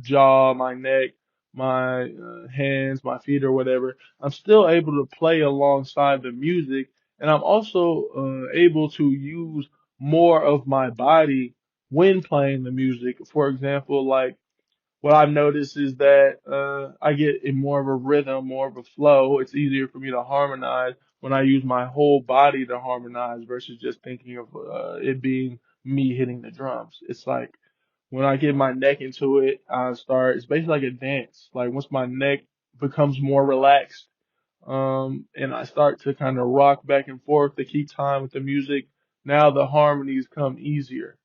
jaw, my neck, my hands, my feet, or whatever, I'm still able to play alongside the music, and I'm also able to use more of my body when playing the music. For example, like what I've noticed is that I get in more of a rhythm, more of a flow. It's easier for me to harmonize when I use my whole body to harmonize versus just thinking of it being me hitting the drums. It's like when I get my neck into it, it's basically like a dance. Like once my neck becomes more relaxed, and I start to kind of rock back and forth to keep time with the music, now the harmonies come easier.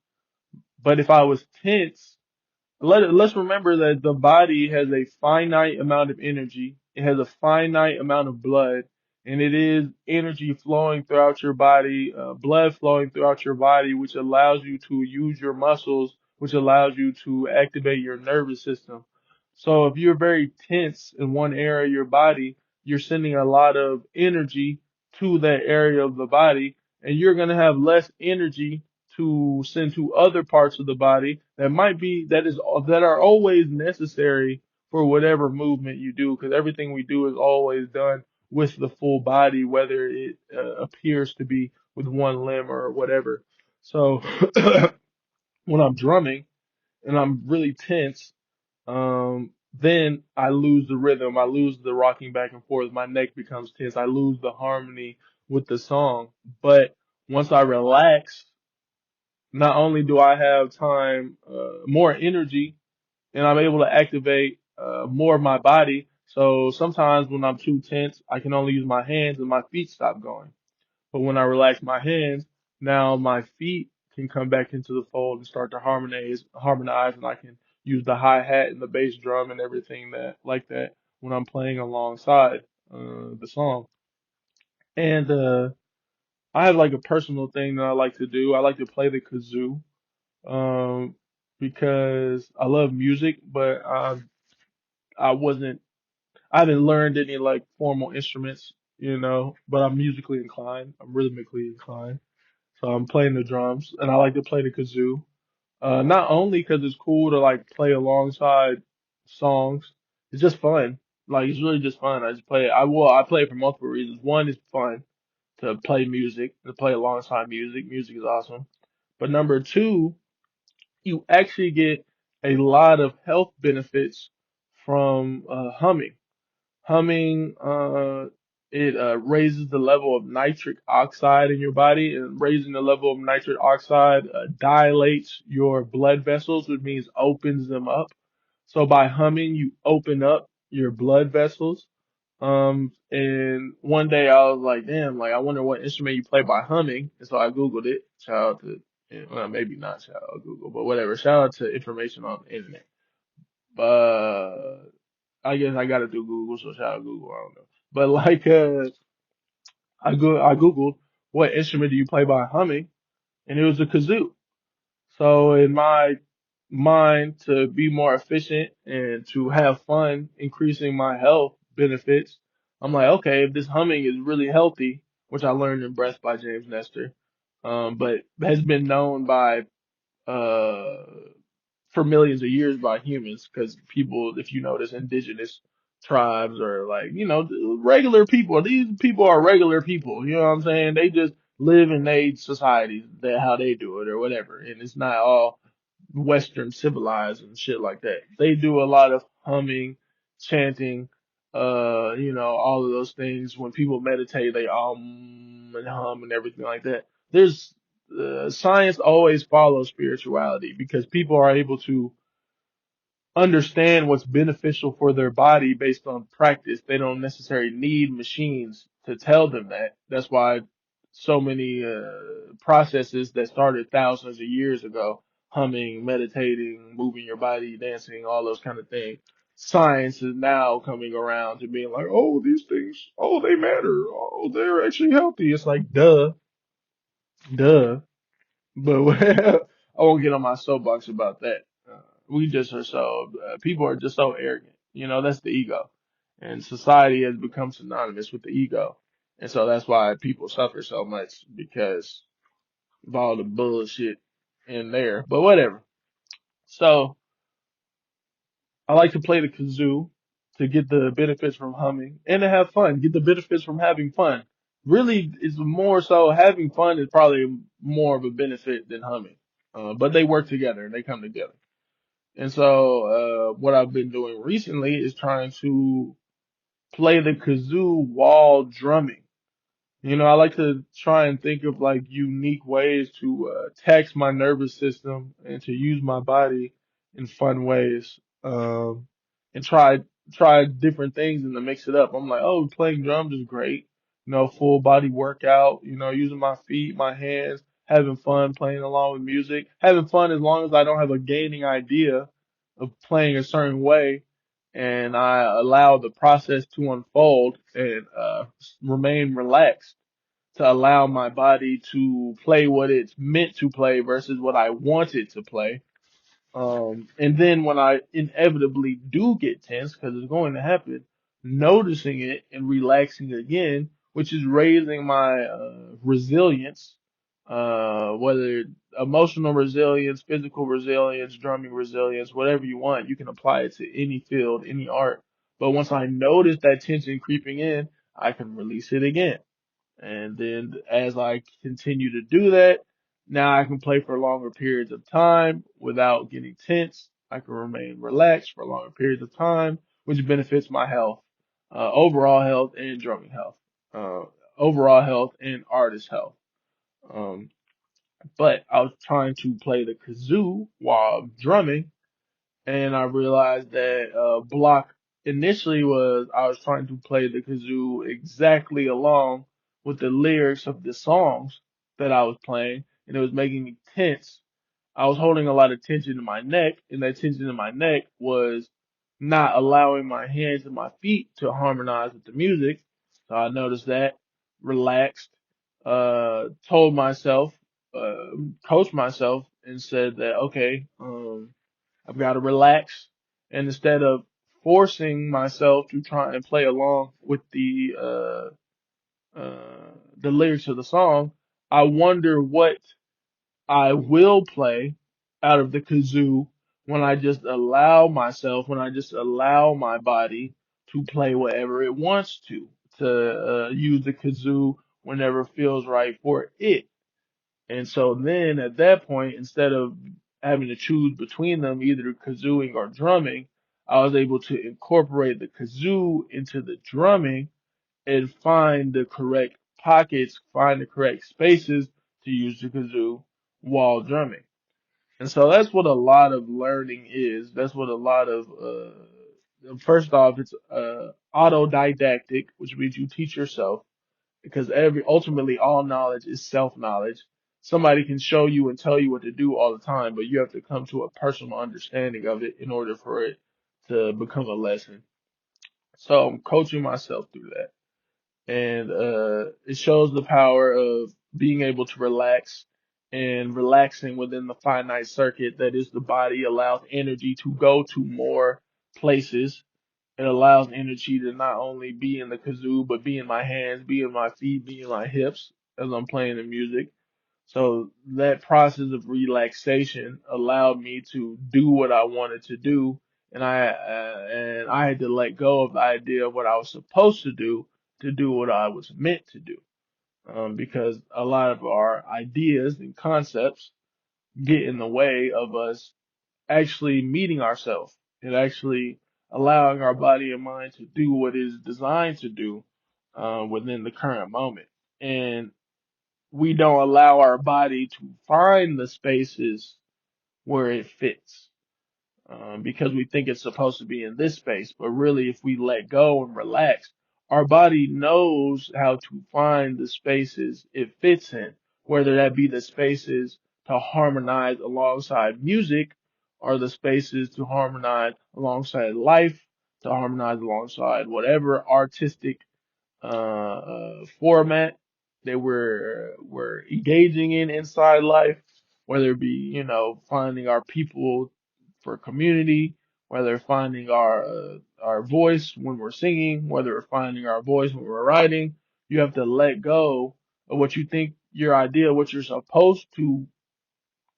But if I was tense, let's remember that the body has a finite amount of energy. It has a finite amount of blood, and it is energy flowing throughout your body, blood flowing throughout your body, which allows you to use your muscles, which allows you to activate your nervous system. So if you're very tense in one area of your body, you're sending a lot of energy to that area of the body, and you're going to have less energy to send to other parts of the body that are always necessary for whatever movement you do, because everything we do is always done with the full body, whether it appears to be with one limb or whatever. So when I'm drumming and I'm really tense, then I lose the rhythm, I lose the rocking back and forth, my neck becomes tense, I lose the harmony with the song. But once I relax, not only do I have time, more energy, and I'm able to activate more of my body. So sometimes when I'm too tense, I can only use my hands and my feet stop going. But when I relax my hands, now my feet can come back into the fold and start to harmonize, and I can use the hi hat and the bass drum and everything that like that when I'm playing alongside the song. And I have like a personal thing that I like to do. I like to play the kazoo um, because I love music, but I wasn't, I haven't learned any like formal instruments, but I'm musically inclined. I'm rhythmically inclined. So I'm playing the drums and I like to play the kazoo. Not only because it's cool to like play alongside songs, it's just fun. Like it's really just fun. I just play it. I play it for multiple reasons. One is fun to play music, to play alongside music. Music is awesome. But number two, you actually get a lot of health benefits from humming. Humming, it raises the level of nitric oxide in your body, and raising the level of nitric oxide dilates your blood vessels, which means opens them up. So by humming, you open up your blood vessels. And one day I was like, damn, like I wonder what instrument you play by humming. And so I Googled it. Shout out to, well, maybe not shout out Google, but whatever. Shout out to information on the internet. But I guess I gotta do Google, so shout out Google. I don't know. But like, I Googled what instrument do you play by humming, and it was a kazoo. So in my mind, to be more efficient and to have fun, increasing my health benefits, I'm like, okay, if this humming is really healthy, which I learned in Breath by James Nestor, but has been known by uh for millions of years by humans, because people, if you notice, indigenous tribes are like, regular people. These people are regular people. You know what I'm saying? They just live in their societies, that how they do it or whatever. And it's not all Western civilized and shit like that. They do a lot of humming, chanting, all of those things. When people meditate, they and hum and everything like that. There's Science always follows spirituality because people are able to understand what's beneficial for their body based on practice. They don't necessarily need machines to tell them that. That's why so many processes that started thousands of years ago, humming, meditating, moving your body, dancing, all those kind of things. Science is now coming around to being like, oh, these things, oh, they matter. Oh, they're actually healthy. It's like, duh. But I won't get on my soapbox about that. We just are people are just so arrogant. That's the ego. And society has become synonymous with the ego. And so that's why people suffer so much because of all the bullshit in there. But whatever. So I like to play the kazoo. to get the benefits from humming and to have fun, get the benefits from having fun. Really, it's more so having fun is probably more of a benefit than humming. But they work together and they come together. And so, what I've been doing recently is trying to play the kazoo while drumming. I like to try and think of like unique ways to tax my nervous system and to use my body in fun ways. And try different things and to mix it up. I'm like, oh, playing drums is great. Full body workout. Using my feet, my hands, having fun playing along with music, having fun as long as I don't have a gaining idea of playing a certain way and I allow the process to unfold and remain relaxed to allow my body to play what it's meant to play versus what I want it to play. And then when I inevitably do get tense, because it's going to happen, noticing it and relaxing again, which is raising my resilience, whether emotional resilience, physical resilience, drumming resilience, whatever you want, you can apply it to any field, any art. But once I notice that tension creeping in, I can release it again. And then as I continue to do that, now I can play for longer periods of time without getting tense. I can remain relaxed for longer periods of time, which benefits my health, overall health and drumming health, uh, overall health and artist health. Um, but I was trying to play the kazoo while drumming and I realized that block initially was I was trying to play the kazoo exactly along with the lyrics of the songs that I was playing, and it was making me tense. I was holding a lot of tension in my neck, and that tension in my neck was not allowing my hands and my feet to harmonize with the music. So I noticed that, relaxed, told myself, coached myself, and said that okay, I've got to relax, and instead of forcing myself to try and play along with the lyrics of the song, I wonder what I will play out of the kazoo when I just allow my body to play whatever it wants to use the kazoo whenever it feels right for it. And so then at that point, instead of having to choose between them, either kazooing or drumming, I was able to incorporate the kazoo into the drumming and find the correct pockets, find the correct spaces to use the kazoo while drumming. And so that's what a lot of learning is. That's what a lot of, first off, it's autodidactic, which means you teach yourself because ultimately all knowledge is self knowledge. Somebody can show you and tell you what to do all the time, but you have to come to a personal understanding of it in order for it to become a lesson. So I'm coaching myself through that. And it shows the power of being able to relax and relaxing within the finite circuit that is the body allows energy to go to more places. It allows energy to not only be in the kazoo, but be in my hands, be in my feet, be in my hips as I'm playing the music. So that process of relaxation allowed me to do what I wanted to do, and I had to let go of the idea of what I was supposed to do what I was meant to do. Because a lot of our ideas and concepts get in the way of us actually meeting ourselves and actually allowing our body and mind to do what it is designed to do within the current moment. And we don't allow our body to find the spaces where it fits because we think it's supposed to be in this space. But really, if we let go and relax, our body knows how to find the spaces it fits in, whether that be the spaces to harmonize alongside music or the spaces to harmonize alongside life, to harmonize alongside whatever artistic format that we're engaging in inside life, whether it be finding our people for community, whether finding our voice when we're singing, whether finding our voice when we're writing. You have to let go of what you think your idea, what you're supposed to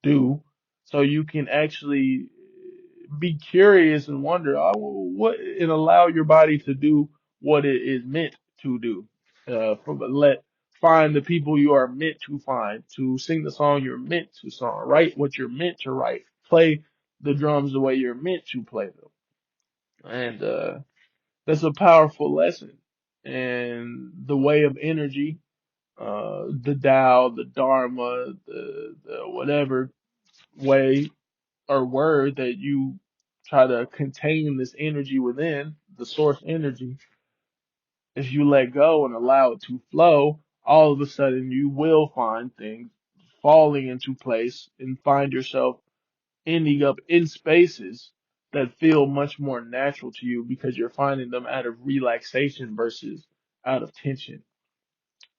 do, so you can actually be curious and wonder, what, and allow your body to do what it is meant to do. Find the people you are meant to find, to sing the song you're meant to song, write what you're meant to write, play the drums the way you're meant to play them. And that's a powerful lesson. And the way of energy, the Tao, the Dharma, the whatever way or word that you try to contain this energy within, the source energy, if you let go and allow it to flow, all of a sudden you will find things falling into place and find yourself ending up in spaces that feel much more natural to you because you're finding them out of relaxation versus out of tension.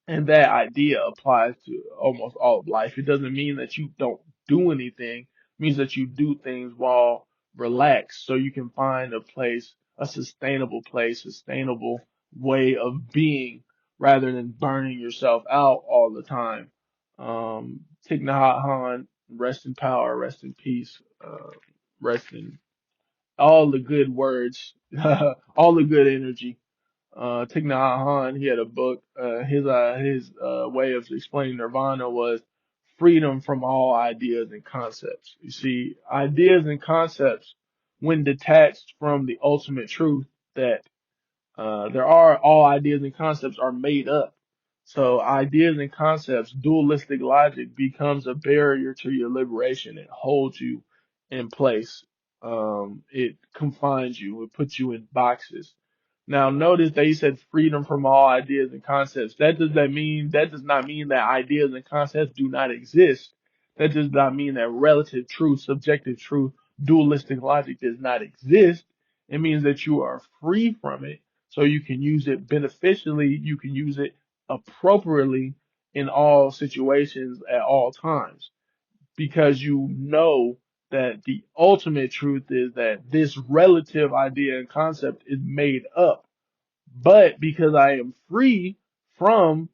And that idea applies to almost all of life. It doesn't mean that you don't do anything. It means that you do things while relaxed so you can find a place, a sustainable place, sustainable way of being rather than burning yourself out all the time. Thich Nhat Hanh, rest in power, rest in peace, rest in all the good words, all the good energy. Thich Nhat Hanh, he had a book. His way of explaining Nirvana was freedom from all ideas and concepts. You see, ideas and concepts, when detached from the ultimate truth that there are all ideas and concepts are made up. So ideas and concepts, dualistic logic becomes a barrier to your liberation. It holds you in place. It confines you. It puts you in boxes. Now notice they said freedom from all ideas and concepts. That does not mean that ideas and concepts do not exist. That does not mean that relative truth, subjective truth, dualistic logic does not exist. It means that you are free from it so you can use it beneficially, you can use it appropriately in all situations at all times because you know that the ultimate truth is that this relative idea and concept is made up, but because I am free from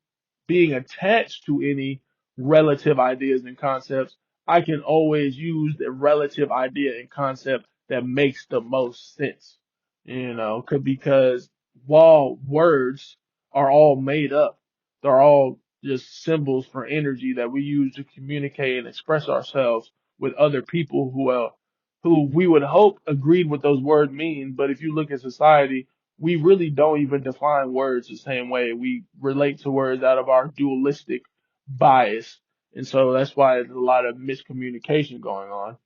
being attached to any relative ideas and concepts, I can always use the relative idea and concept that makes the most sense. Because while words are all made up, they're all just symbols for energy that we use to communicate and express ourselves with other people who we would hope agreed what those words mean. But if you look at society, we really don't even define words the same way. We relate to words out of our dualistic bias. And so that's why there's a lot of miscommunication going on.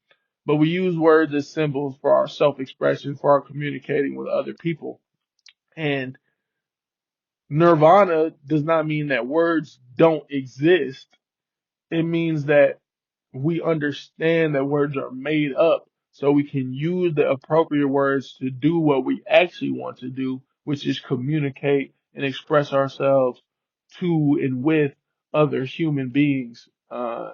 But we use words as symbols for our self-expression, for our communicating with other people. And nirvana does not mean that words don't exist. It means that we understand that words are made up so we can use the appropriate words to do what we actually want to do, which is communicate and express ourselves to and with other human beings.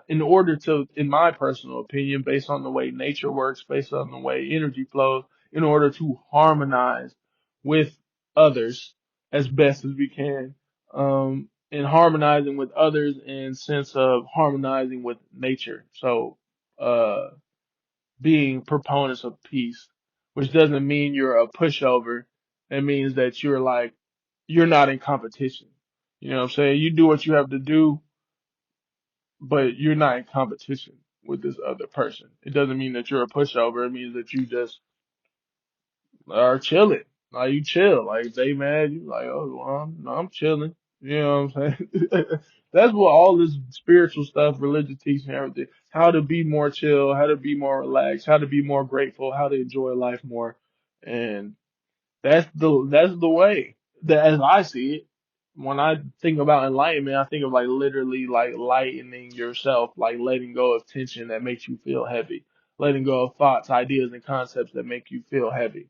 In order to, in my personal opinion, based on the way nature works, based on the way energy flows, in order to harmonize with others as best as we can. And harmonizing with others in sense of harmonizing with nature. So, uh, being proponents of peace, which doesn't mean you're a pushover. It means that you're not in competition. You know what I'm saying? You do what you have to do, but you're not in competition with this other person. It doesn't mean that you're a pushover. It means that you just are chilling. Like you chill. Like if they mad, you like, oh, well, I'm chilling. You know what I'm saying? That's what all this spiritual stuff, religious teaching, everything. How to be more chill, how to be more relaxed, how to be more grateful, how to enjoy life more. And that's the way that as I see it. When I think about enlightenment, I think of like literally like lightening yourself, like letting go of tension that makes you feel heavy, letting go of thoughts, ideas, and concepts that make you feel heavy.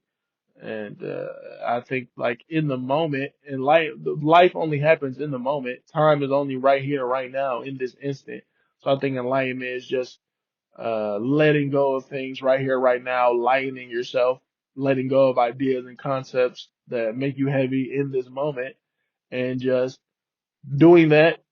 And I think like in the moment, and life only happens in the moment. Time is only right here, right now, in this instant. So I think enlightenment is just letting go of things right here, right now, lightening yourself, letting go of ideas and concepts that make you heavy in this moment, and just doing that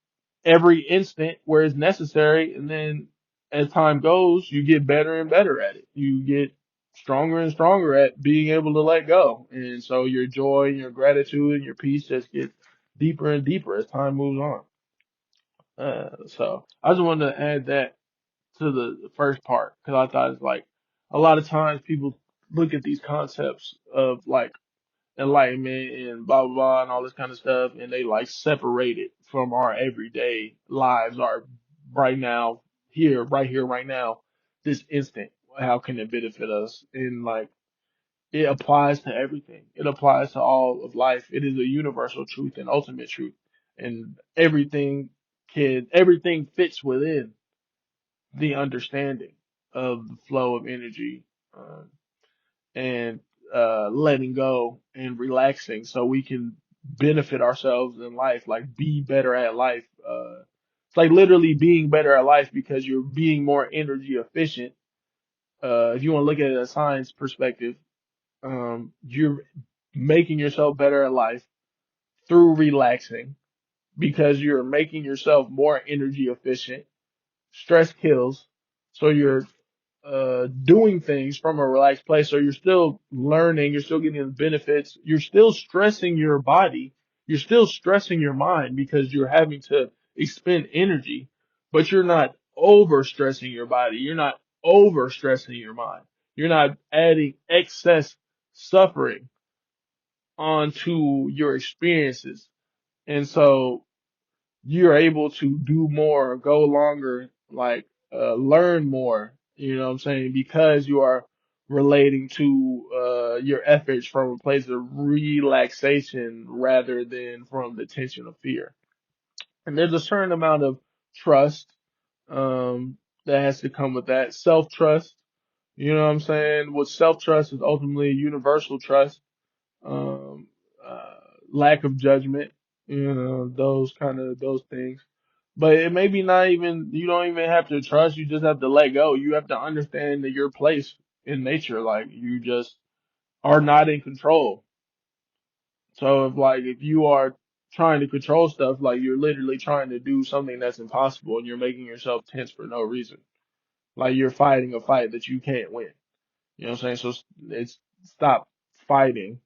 every instant where it's necessary. And then as time goes, you get better and better at it. You get stronger and stronger at being able to let go. And so your joy and your gratitude and your peace just get deeper and deeper as time moves on. So I just wanted to add that to the first part because I thought it's like a lot of times people look at these concepts of like enlightenment and blah blah blah and all this kind of stuff and they like separate it from our everyday lives, our right now, here, right here, right now, this instant. How can it benefit us? And like it applies to everything. It applies to all of life. It is a universal truth and ultimate truth. And everything fits within the understanding of the flow of energy, and letting go and relaxing so we can benefit ourselves in life, like be better at life. It's like literally being better at life because you're being more energy efficient. If you want to look at it as a science perspective, you're making yourself better at life through relaxing because you're making yourself more energy efficient. Stress kills. So you're doing things from a relaxed place. So you're still learning, you're still getting the benefits, you're still stressing your body, you're still stressing your mind because you're having to expend energy, but you're not over stressing your body. You're not over stressing your mind. You're not adding excess suffering onto your experiences. And so you're able to do more, go longer, like learn more, you know what I'm saying? Because you are relating to your efforts from a place of relaxation rather than from the tension of fear. And there's a certain amount of trust that has to come with that. Self-trust, you know what I'm saying? What self-trust is ultimately universal trust, um, uh, lack of judgment, you know, those things. But it may be not even, you don't even have to trust, you just have to let go. You have to understand that your place in nature, like you just are not in control. So if you are trying to control stuff, like you're literally trying to do something that's impossible and you're making yourself tense for no reason. Like you're fighting a fight that you can't win. You know what I'm saying? So it's stop fighting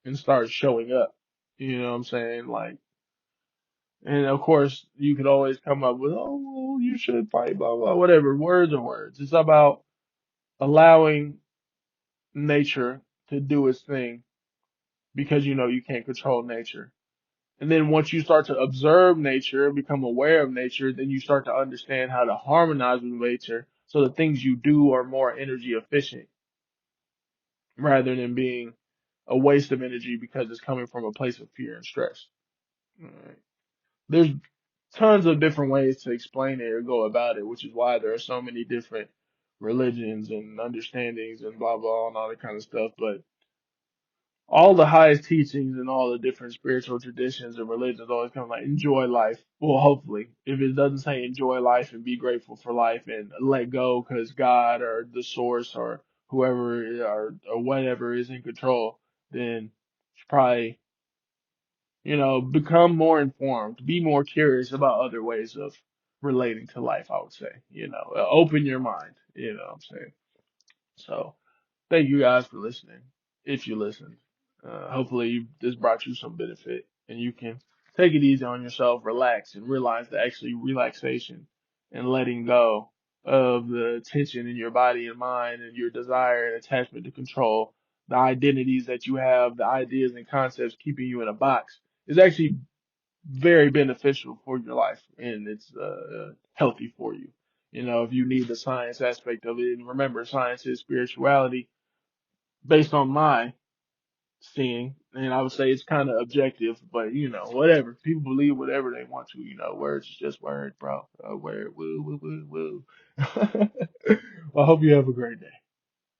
and start showing up. You know what I'm saying? Like, and of course you could always come up with, oh, well, you should fight, blah, blah, whatever. Words are words. It's about allowing nature to do its thing because you know you can't control nature. And then once you start to observe nature, become aware of nature, then you start to understand how to harmonize with nature so the things you do are more energy efficient rather than being a waste of energy because it's coming from a place of fear and stress. All right. There's tons of different ways to explain it or go about it, which is why there are so many different religions and understandings and blah blah and all that kind of stuff. But all the highest teachings and all the different spiritual traditions and religions always come like enjoy life. Well, hopefully, if it doesn't say enjoy life and be grateful for life and let go because God or the source or whoever or whatever is in control, then it's probably, you know, become more informed, be more curious about other ways of relating to life, I would say, you know, open your mind, you know what I'm saying? So thank you guys for listening. If you listened, hopefully this brought you some benefit and you can take it easy on yourself, relax and realize that actually relaxation and letting go of the tension in your body and mind and your desire and attachment to control, the identities that you have, the ideas and concepts keeping you in a box is actually very beneficial for your life and it's healthy for you. You know, if you need the science aspect of it, and remember, science is spirituality based on my seeing, and I would say it's kind of objective, but you know, whatever. People believe whatever they want to, you know, words is just words, bro. Word, woo, woo, woo, woo. Well, I hope you have a great day.